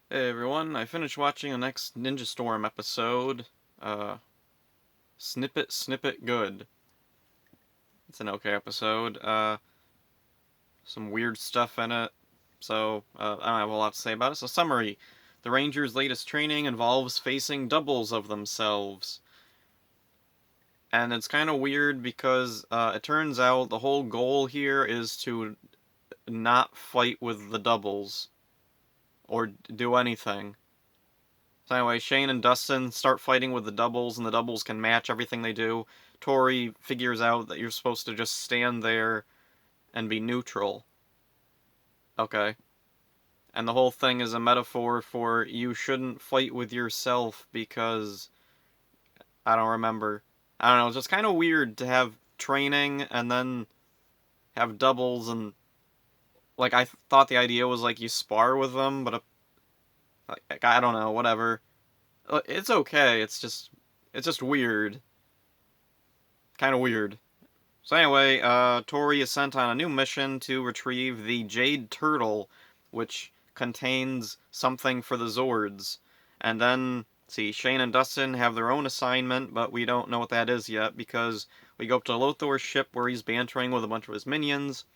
Hey everyone, I finished watching the next Ninja Storm episode. Uh, Snippet Good. It's an okay episode. Some weird stuff in it. So, I don't have a lot to say about it. So, summary. The Rangers' latest training involves facing doubles of themselves. And it's kind of weird because, it turns out the whole goal here is to not fight with the doubles. Or do anything. So anyway, Shane and Dustin start fighting with the doubles, and the doubles can match everything they do. Tori figures out that you're supposed to just stand there and be neutral. Okay. And the whole thing is a metaphor for you shouldn't fight with yourself because I don't remember. I don't know, it's just kind of weird to have training and then have doubles and like I thought the idea was like you spar with them, but like, I don't know, whatever. It's okay. It's just weird. Kind of weird. So anyway, Tori is sent on a new mission to retrieve the Jade Turtle, which contains something for the Zords. And then, see, Shane and Dustin have their own assignment, but we don't know what that is yet because we go up to Lothor's ship where he's bantering with a bunch of his minions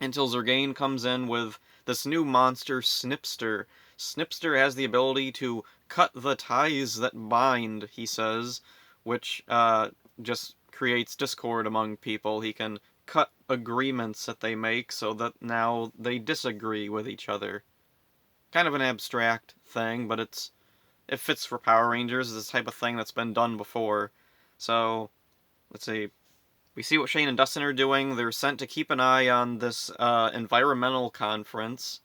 until Zergain comes in with this new monster, Snipster. Snipster has the ability to cut the ties that bind, he says, which just creates discord among people. He can cut agreements that they make so that now they disagree with each other. Kind of an abstract thing, but it fits for Power Rangers. It's the type of thing that's been done before. So, let's see. We see what Shane and Dustin are doing. They're sent to keep an eye on this environmental conference.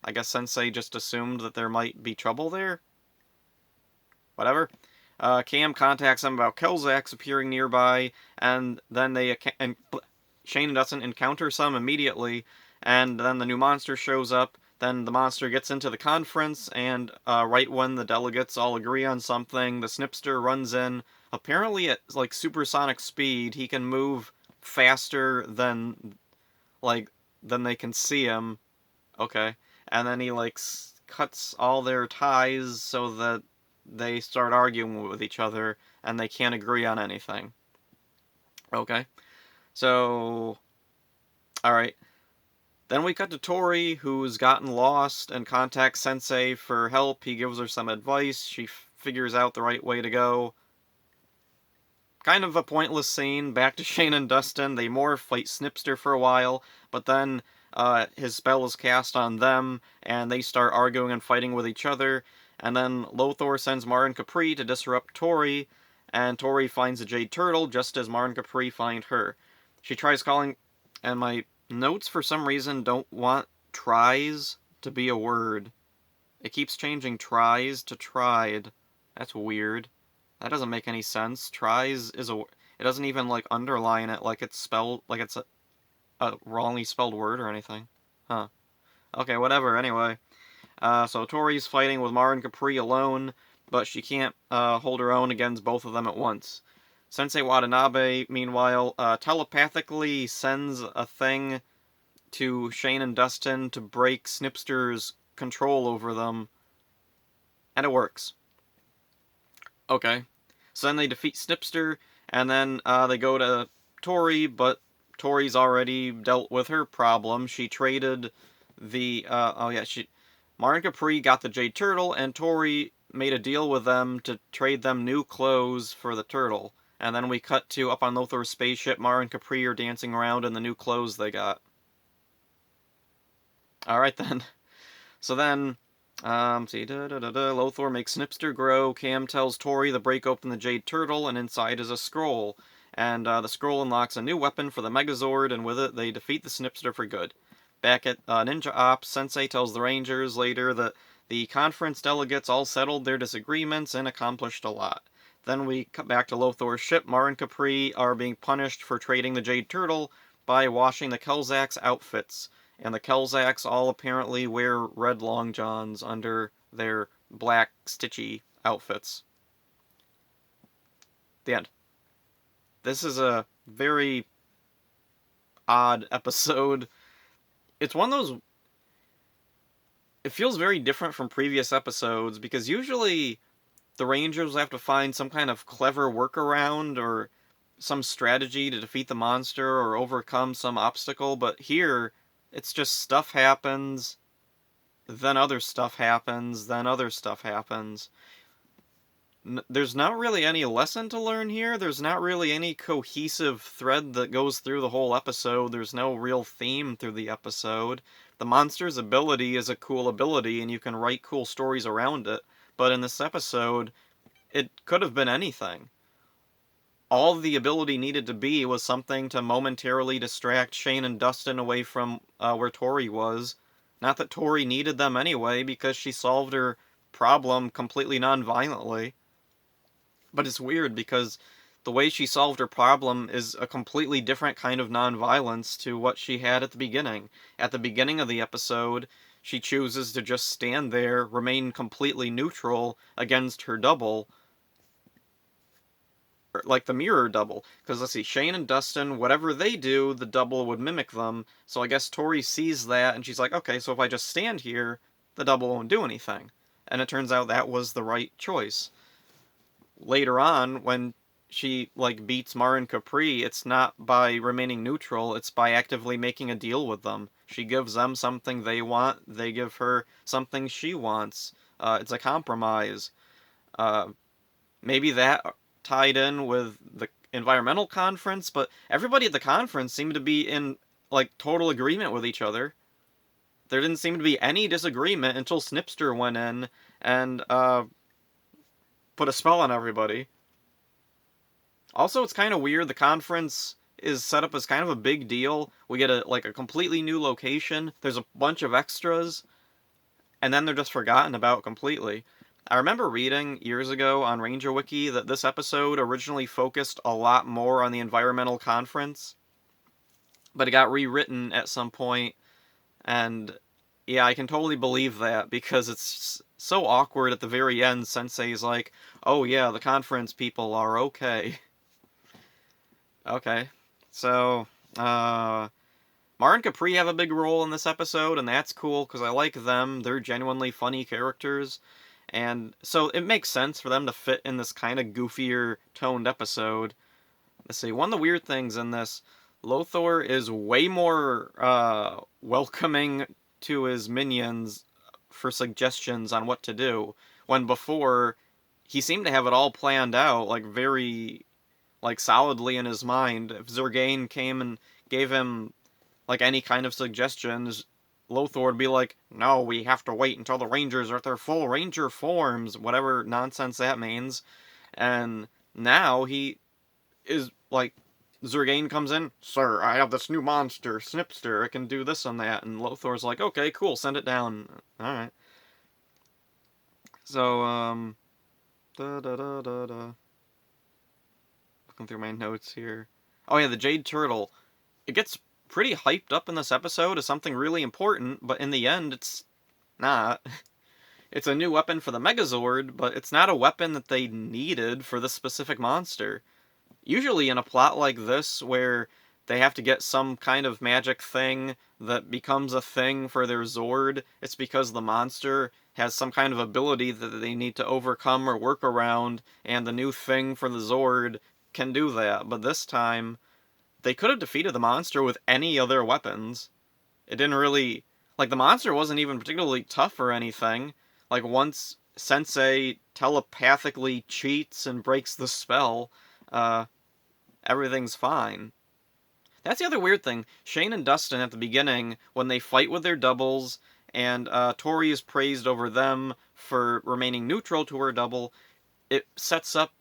I guess Sensei just assumed that there might be trouble there. Whatever. Cam contacts them about Kelzax appearing nearby, and then Shane and Dustin encounter some immediately, and then the new monster shows up. Then the monster gets into the conference, and right when the delegates all agree on something, the Snipster runs in. Apparently, at like supersonic speed, he can move faster like than they can see him. Okay, and then he like cuts all their ties so that they start arguing with each other, and they can't agree on anything. Okay, so all right. Then we cut to Tori, who's gotten lost and contacts Sensei for help. He gives her some advice. She figures out the right way to go. Kind of a pointless scene. Back to Shane and Dustin. They morph, fight Snipster for a while, but then his spell is cast on them, and they start arguing and fighting with each other. And then Lothor sends Mar and Capri to disrupt Tori, and Tori finds the Jade Turtle just as Mar and Capri find her. She tries calling, and my notes for some reason don't want tries to be a word. It keeps changing tries to tried. That's weird. That doesn't make any sense. Tries is a. It doesn't even like underline it like it's spelled like it's a wrongly spelled word or anything. Huh. Okay, whatever. Anyway, so Tori's fighting with Mar and Capri alone, but she can't hold her own against both of them at once. Sensei Watanabe, meanwhile, telepathically sends a thing to Shane and Dustin to break Snipster's control over them, and it works. Okay. So then they defeat Snipster, and then they go to Tori, but Tori's already dealt with her problem. She traded the oh yeah, Mar and Capri got the Jade Turtle, and Tori made a deal with them to trade them new clothes for the turtle. And then we cut to up on Lothor's spaceship. Mar and Capri are dancing around in the new clothes they got. All right then. So then see, Lothor makes Snipster grow. Cam tells Tori to break open the Jade Turtle, and inside is a scroll. And the scroll unlocks a new weapon for the Megazord, and with it, they defeat the Snipster for good. Back at Ninja Ops, Sensei tells the Rangers later that the conference delegates all settled their disagreements and accomplished a lot. Then we cut back to Lothor's ship. Mar and Capri are being punished for trading the Jade Turtle by washing the Kelzax outfits, and the Kelzax all apparently wear red long johns under their black stitchy outfits. The end. This is a very odd episode. It's one of those. it feels very different from previous episodes, because usually the Rangers have to find some kind of clever workaround or some strategy to defeat the monster or overcome some obstacle, but here it's just stuff happens, then other stuff happens, then other stuff happens. There's not really any lesson to learn here. There's not really any cohesive thread that goes through the whole episode. There's no real theme through the episode. The monster's ability is a cool ability, and you can write cool stories around it. But in this episode, it could have been anything. All the ability needed to be was something to momentarily distract Shane and Dustin away from where Tori was. Not that Tori needed them anyway, because she solved her problem completely non-violently. But it's weird because the way she solved her problem is a completely different kind of non-violence to what she had at the beginning. At the beginning of the episode, she chooses to just stand there, remain completely neutral against her double, like the mirror double. Because let's see, Shane and Dustin, whatever they do, the double would mimic them. So I guess Tori sees that, and she's like, okay, so if I just stand here, the double won't do anything. And it turns out that was the right choice. Later on, when she beats Mar and Capri, it's not by remaining neutral, it's by actively making a deal with them. She gives them something they want, they give her something she wants. It's a compromise. Maybe that tied in with the environmental conference, but everybody at the conference seemed to be in total agreement with each other. There didn't seem to be any disagreement until Snipster went in and put a spell on everybody. Also, it's kind of weird. The conference is set up as kind of a big deal. We get a completely new location. There's a bunch of extras, and then they're just forgotten about completely. I remember reading years ago on Ranger Wiki that this episode originally focused a lot more on the environmental conference, but it got rewritten at some point, and yeah, I can totally believe that, because it's so awkward at the very end. Sensei's like, oh yeah, the conference people are okay. Okay, so, Mar and Capri have a big role in this episode, and that's cool, because I like them. They're genuinely funny characters, and so it makes sense for them to fit in this kind of goofier, toned episode. Let's see, one of the weird things in this, Lothar is way more, welcoming to his minions for suggestions on what to do, when before he seemed to have it all planned out, very solidly in his mind. If Zurgane came and gave him any kind of suggestions, Lothar would be like, no, we have to wait until the Rangers are at their full Ranger forms, whatever nonsense that means. And now he is Zurgane comes in, sir, I have this new monster, Snipster, it can do this and that, and Lothar's like, okay, cool, send it down. Alright. So, looking through my notes here. Oh yeah, the Jade Turtle. It gets pretty hyped up in this episode as something really important, but in the end, it's not. It's a new weapon for the Megazord, but it's not a weapon that they needed for this specific monster. Usually in a plot like this, where they have to get some kind of magic thing that becomes a thing for their Zord, it's because the monster has some kind of ability that they need to overcome or work around, and the new thing for the Zord can do that. But this time, they could have defeated the monster with any other weapons. It didn't really... the monster wasn't even particularly tough or anything. Once Sensei telepathically cheats and breaks the spell, everything's fine. That's the other weird thing. Shane and Dustin at the beginning, when they fight with their doubles, and Tori is praised over them for remaining neutral to her double, it sets up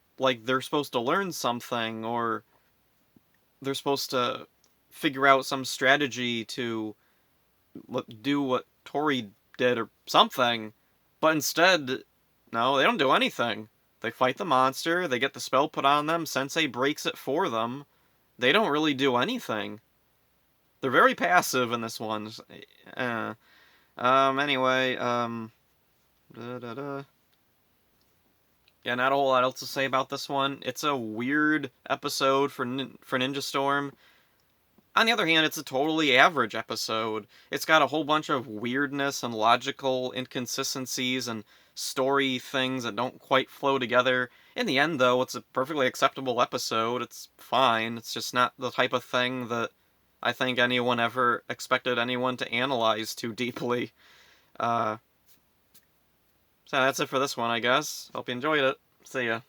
they're supposed to learn something, or they're supposed to figure out some strategy to do what Tori did or something, but instead, no, they don't do anything. They fight the monster, they get the spell put on them, Sensei breaks it for them. They don't really do anything. They're very passive in this one. Anyway, yeah, not a whole lot else to say about this one. It's a weird episode for Ninja Storm. On the other hand, it's a totally average episode. It's got a whole bunch of weirdness and logical inconsistencies and story things that don't quite flow together. In the end, though, it's a perfectly acceptable episode. It's fine. It's just not the type of thing that I think anyone ever expected anyone to analyze too deeply. So that's it for this one, I guess. Hope you enjoyed it. See ya.